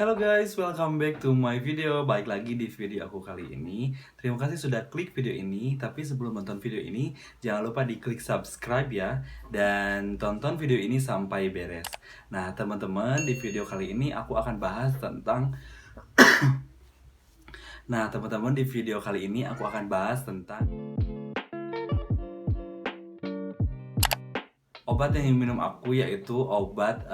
Halo guys, welcome back to my video. Balik lagi di video aku kali ini. Terima kasih sudah klik video ini. Tapi sebelum nonton video ini, jangan lupa diklik subscribe ya. Dan tonton video ini sampai beres. Nah teman-teman, di video kali ini aku akan bahas tentang Nah teman-teman, di video kali ini aku akan bahas tentang obat yang diminum aku, yaitu obat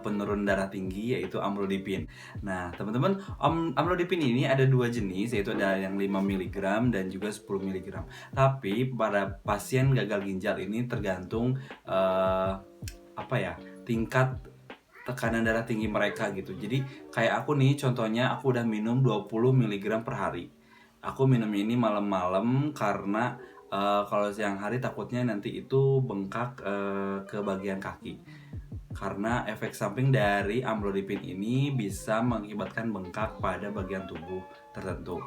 penurun darah tinggi, yaitu amlodipin. Nah teman-teman, amlodipin ini ada dua jenis, yaitu ada yang 5 mg dan juga 10 mg. Tapi pada pasien gagal ginjal ini tergantung tingkat tekanan darah tinggi mereka gitu. Jadi kayak aku nih, contohnya aku udah minum 20 mg per hari. Aku minum ini malam-malam karena kalau siang hari takutnya nanti itu bengkak ke bagian kaki. Karena efek samping dari amlodipin ini bisa mengakibatkan bengkak pada bagian tubuh tertentu.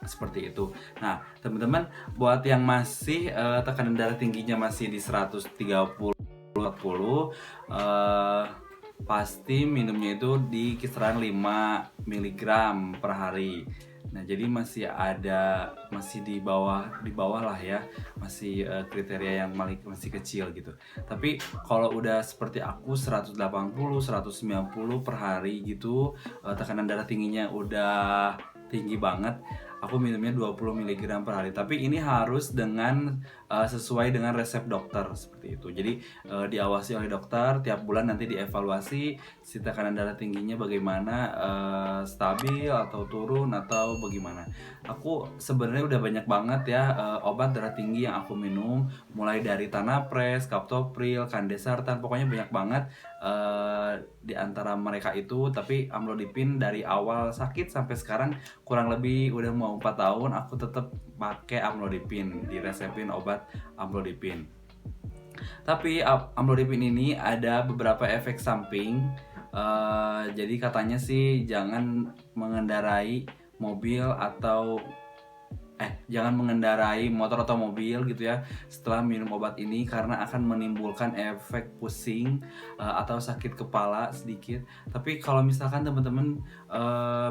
Seperti itu. Nah, teman-teman, buat yang masih tekanan darah tingginya masih di 130 40, pasti minumnya itu di kisaran 5 mg per hari. Nah, jadi masih di bawah lah ya, masih kriteria yang masih kecil gitu. Tapi kalau udah seperti aku 180, 190 per hari gitu, tekanan darah tingginya udah tinggi banget, aku minumnya 20 mg per hari. Tapi ini harus dengan sesuai dengan resep dokter, seperti itu. Jadi diawasi oleh dokter tiap bulan, nanti dievaluasi si tekanan darah tingginya bagaimana, stabil atau turun atau bagaimana. Aku sebenarnya udah banyak banget ya obat darah tinggi yang aku minum, mulai dari Tanapres, Captopril, Candesartan, pokoknya banyak banget di antara mereka itu. Tapi amlodipin dari awal sakit sampai sekarang kurang lebih udah mau 4 tahun aku tetap pakai amlodipin, diresepin obat amlodipin. Tapi amlodipin ini ada beberapa efek samping. Jadi katanya sih jangan mengendarai mobil atau jangan mengendarai motor atau mobil gitu ya setelah minum obat ini, karena akan menimbulkan efek pusing atau sakit kepala sedikit. Tapi kalau misalkan teman-teman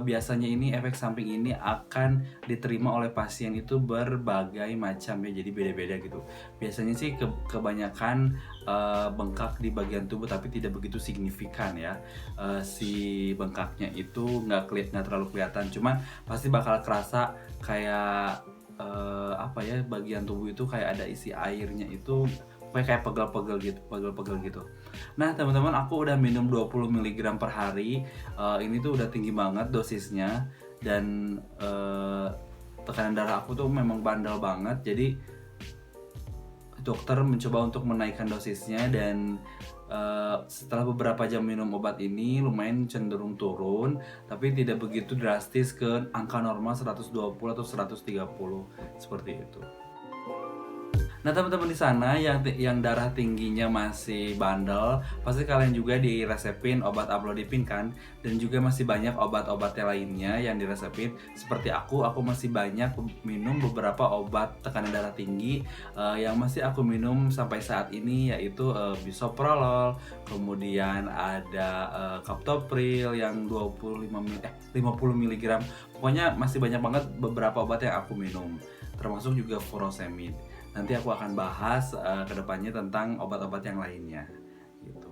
biasanya ini efek samping ini akan diterima oleh pasien itu berbagai macam ya, jadi beda-beda gitu. Biasanya sih kebanyakan bengkak di bagian tubuh, tapi tidak begitu signifikan ya. Si bengkaknya itu nggak terlalu kelihatan, cuman pasti bakal kerasa kayak bagian tubuh itu kayak ada isi airnya, itu kayak pegel-pegel gitu. Nah teman-teman, aku udah minum 20 mg per hari. Ini tuh udah tinggi banget dosisnya, dan tekanan darah aku tuh memang bandel banget. Jadi dokter mencoba untuk menaikkan dosisnya, dan setelah beberapa jam minum obat ini lumayan cenderung turun, tapi tidak begitu drastis ke angka normal 120 atau 130 seperti itu. Nah teman-teman di sana yang darah tingginya masih bandel, pasti kalian juga diresepin obat amlodipin kan, dan juga masih banyak obat-obat lainnya yang diresepin. Seperti aku masih banyak minum beberapa obat tekanan darah tinggi yang masih aku minum sampai saat ini, yaitu bisoprolol, kemudian ada captopril yang 50 mg. Pokoknya masih banyak banget beberapa obat yang aku minum, termasuk juga furosemid. Nanti aku akan bahas kedepannya tentang obat-obat yang lainnya gitu.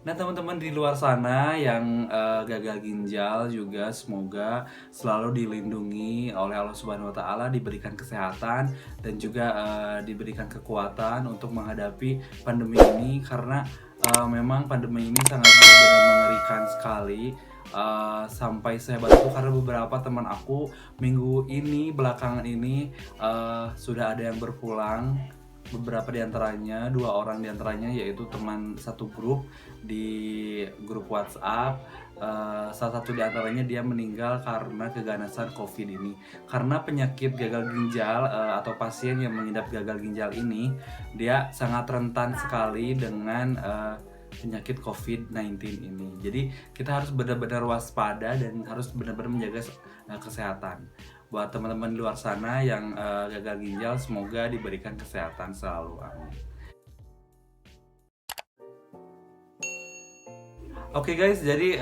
Nah teman-teman di luar sana yang gagal ginjal juga, semoga selalu dilindungi oleh Allah Subhanahu Wa Taala, diberikan kesehatan dan juga diberikan kekuatan untuk menghadapi pandemi ini, karena memang pandemi ini sangat benar-benar mengerikan sekali. Sampai sehebat itu, karena beberapa teman aku minggu ini belakangan ini sudah ada yang berpulang. Beberapa diantaranya, 2 orang diantaranya, yaitu teman satu grup di grup WhatsApp. Salah satu diantaranya dia meninggal karena keganasan COVID ini. Karena penyakit gagal ginjal atau pasien yang mengidap gagal ginjal ini, dia sangat rentan sekali dengan penyakit COVID-19 ini. Jadi kita harus benar-benar waspada dan harus benar-benar menjaga kesehatan. Buat teman-teman di luar sana yang gagal ginjal, semoga diberikan kesehatan selalu, amin. Oke guys, jadi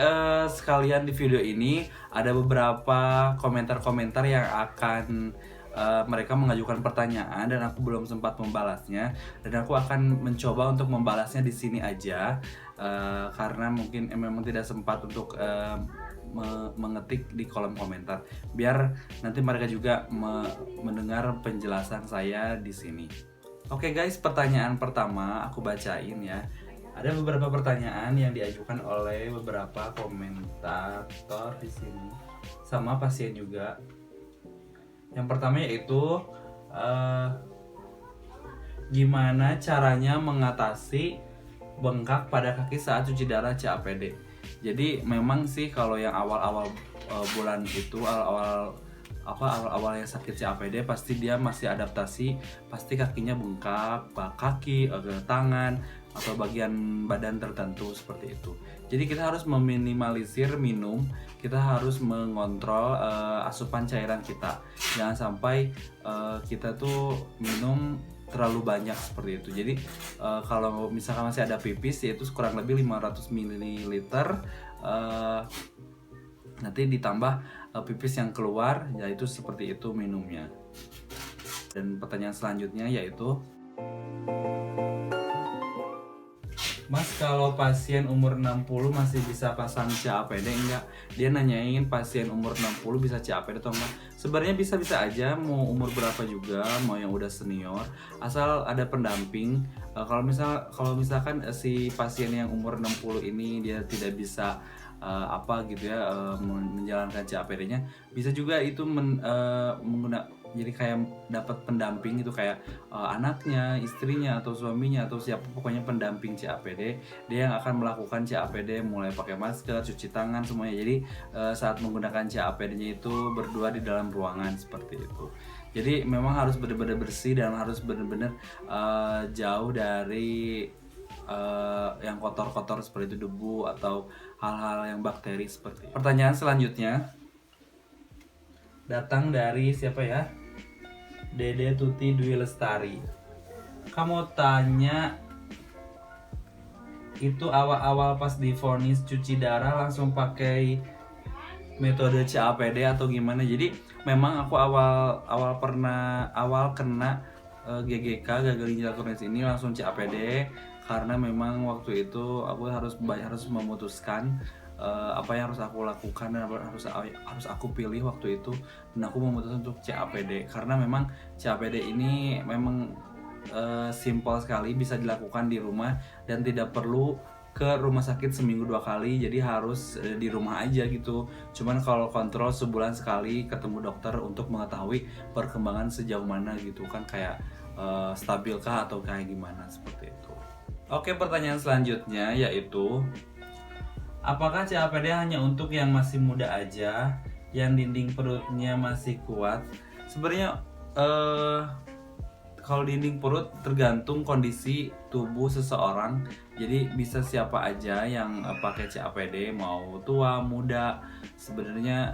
sekalian di video ini ada beberapa komentar-komentar yang akan mereka mengajukan pertanyaan dan aku belum sempat membalasnya, dan aku akan mencoba untuk membalasnya di sini aja karena mungkin memang tidak sempat untuk mengetik di kolom komentar, biar nanti mereka juga mendengar penjelasan saya di sini. Oke guys, pertanyaan pertama aku bacain ya. Ada beberapa pertanyaan yang diajukan oleh beberapa komentator di sini, sama pasien juga. Yang pertama yaitu gimana caranya mengatasi bengkak pada kaki saat cuci darah CAPD. Jadi memang sih kalau yang awal-awal bulan itu, awal-awal yang sakit CAPD, pasti dia masih adaptasi, pasti kakinya bengkak, kaki, tangan, atau bagian badan tertentu seperti itu. Jadi kita harus meminimalisir minum, kita harus mengontrol asupan cairan kita. Jangan sampai kita tuh minum terlalu banyak seperti itu. Jadi kalau misalkan masih ada pipis, yaitu kurang lebih 500 ml, nanti ditambah pipis yang keluar, yaitu seperti itu minumnya. Dan pertanyaan selanjutnya yaitu, Mas, kalau pasien umur 60 masih bisa pasang CAPD enggak? Dia nanyain pasien umur 60 bisa CAPD atau enggak? Sebenarnya bisa-bisa aja, mau umur berapa juga, mau yang udah senior, asal ada pendamping. Kalau misalkan si pasien yang umur 60 ini dia tidak bisa menjalankan CAPD-nya, bisa juga itu jadi kayak dapat pendamping itu, kayak anaknya, istrinya, atau suaminya, atau siapa, pokoknya pendamping CAPD. Dia yang akan melakukan CAPD, mulai pakai masker, cuci tangan, semuanya. Jadi saat menggunakan CAPD-nya itu berdua di dalam ruangan seperti itu. Jadi memang harus benar-benar bersih dan harus benar-benar jauh dari yang kotor-kotor seperti itu, debu atau hal-hal yang bakteri seperti itu. Pertanyaan selanjutnya datang dari siapa ya? Dede Tuti Dwi Lestari. Kamu tanya, itu awal-awal pas divonis cuci darah langsung pakai metode CAPD atau gimana? Jadi memang aku awal kena GGK, gagal ginjal kronis ini, langsung CAPD karena memang waktu itu aku harus memutuskan apa yang harus aku lakukan dan harus aku pilih waktu itu, dan aku memutuskan untuk CAPD karena memang CAPD ini memang simpel sekali, bisa dilakukan di rumah dan tidak perlu ke rumah sakit seminggu 2 kali, jadi harus di rumah aja gitu. Cuman kalau kontrol sebulan sekali ketemu dokter untuk mengetahui perkembangan sejauh mana gitu kan, kayak stabilkah atau kayak gimana seperti itu. Oke, pertanyaan selanjutnya yaitu, apakah CAPD hanya untuk yang masih muda aja, yang dinding perutnya masih kuat? Sebenarnya kalau dinding perut tergantung kondisi tubuh seseorang. Jadi bisa siapa aja yang pakai CAPD, mau tua, muda. Sebenarnya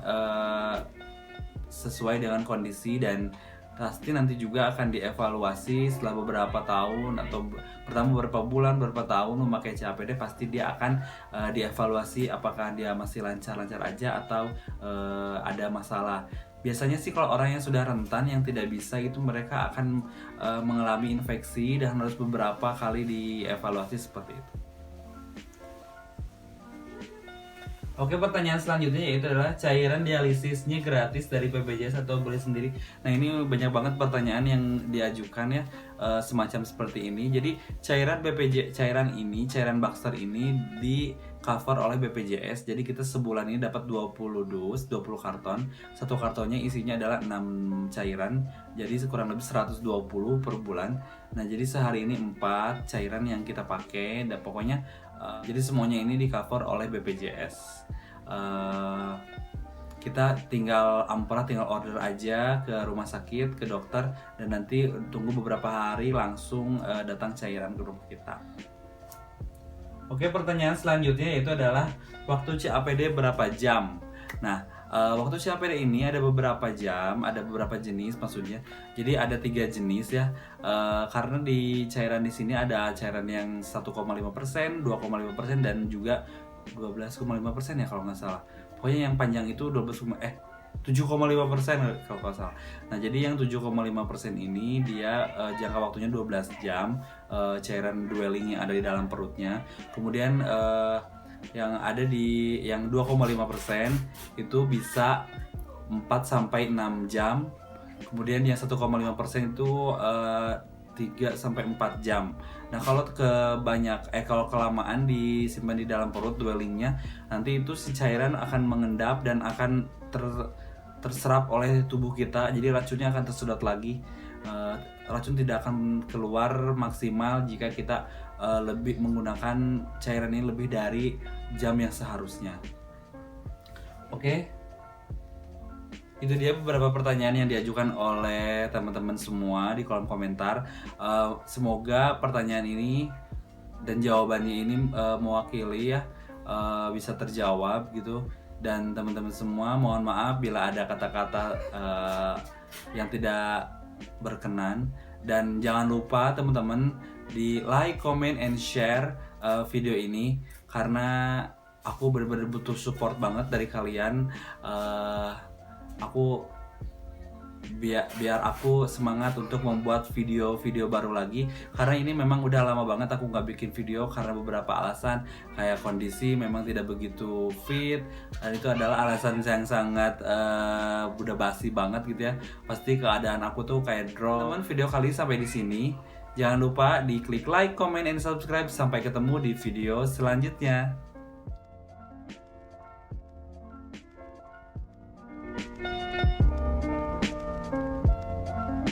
sesuai dengan kondisi, dan pasti nanti juga akan dievaluasi setelah beberapa tahun, atau pertama beberapa bulan, beberapa tahun memakai CAPD, pasti dia akan dievaluasi apakah dia masih lancar-lancar aja atau ada masalah. Biasanya sih kalau orang yang sudah rentan, yang tidak bisa itu, mereka akan mengalami infeksi dan harus beberapa kali dievaluasi seperti itu. Oke, pertanyaan selanjutnya yaitu adalah, cairan dialisisnya gratis dari BPJS atau beli sendiri? Nah, ini banyak banget pertanyaan yang diajukan ya, semacam seperti ini. Jadi cairan Baxter ini di cover oleh BPJS. Jadi kita sebulan ini dapat 20 dus, 20 karton. Satu kartonnya isinya adalah 6 cairan. Jadi kurang lebih 120 per bulan. Nah, jadi sehari ini 4 cairan yang kita pakai, dan pokoknya jadi semuanya ini di cover oleh BPJS. Kita tinggal order aja ke rumah sakit, ke dokter, dan nanti tunggu beberapa hari langsung datang cairan ke rumah kita. Oke, pertanyaan selanjutnya yaitu adalah, waktu CAPD berapa jam? Nah, waktu CAPD ini ada beberapa jam, ada beberapa jenis maksudnya. Jadi ada 3 jenis ya. Karena di cairan di sini ada cairan yang 1,5%, 2,5%, dan juga 12,5% ya kalau nggak salah. Pokoknya yang panjang itu 7,5% kalau nggak salah. Nah, jadi yang 7,5% ini dia jangka waktunya 12 jam, cairan dwelling yang ada di dalam perutnya. Kemudian yang ada di yang 2,5% itu bisa 4 sampai 6 jam. Kemudian yang 1,5% itu 3 sampai 4 jam. Nah, kalau kalau kelamaan disimpan di dalam perut dwellingnya, nanti itu si cairan akan mengendap dan akan terserap oleh tubuh kita. Jadi racunnya akan tersedot lagi. Racun tidak akan keluar maksimal jika kita lebih menggunakan cairan ini lebih dari jam yang seharusnya. Oke. Itu dia beberapa pertanyaan yang diajukan oleh teman-teman semua di kolom komentar. Semoga pertanyaan ini dan jawabannya ini mewakili ya, bisa terjawab gitu. Dan teman-teman semua mohon maaf bila ada kata-kata yang tidak berkenan. Dan jangan lupa teman-teman di like, comment, and share video ini, karena aku benar-benar butuh support banget dari kalian. Aku biar aku semangat untuk membuat video-video baru lagi, karena ini memang udah lama banget aku nggak bikin video karena beberapa alasan, kayak kondisi memang tidak begitu fit, dan itu adalah alasan yang sangat udah basi banget gitu ya. Pasti keadaan aku tuh kayak drop. Teman, video kali sampai di sini. Jangan lupa di klik like, comment, and subscribe. Sampai ketemu di video selanjutnya.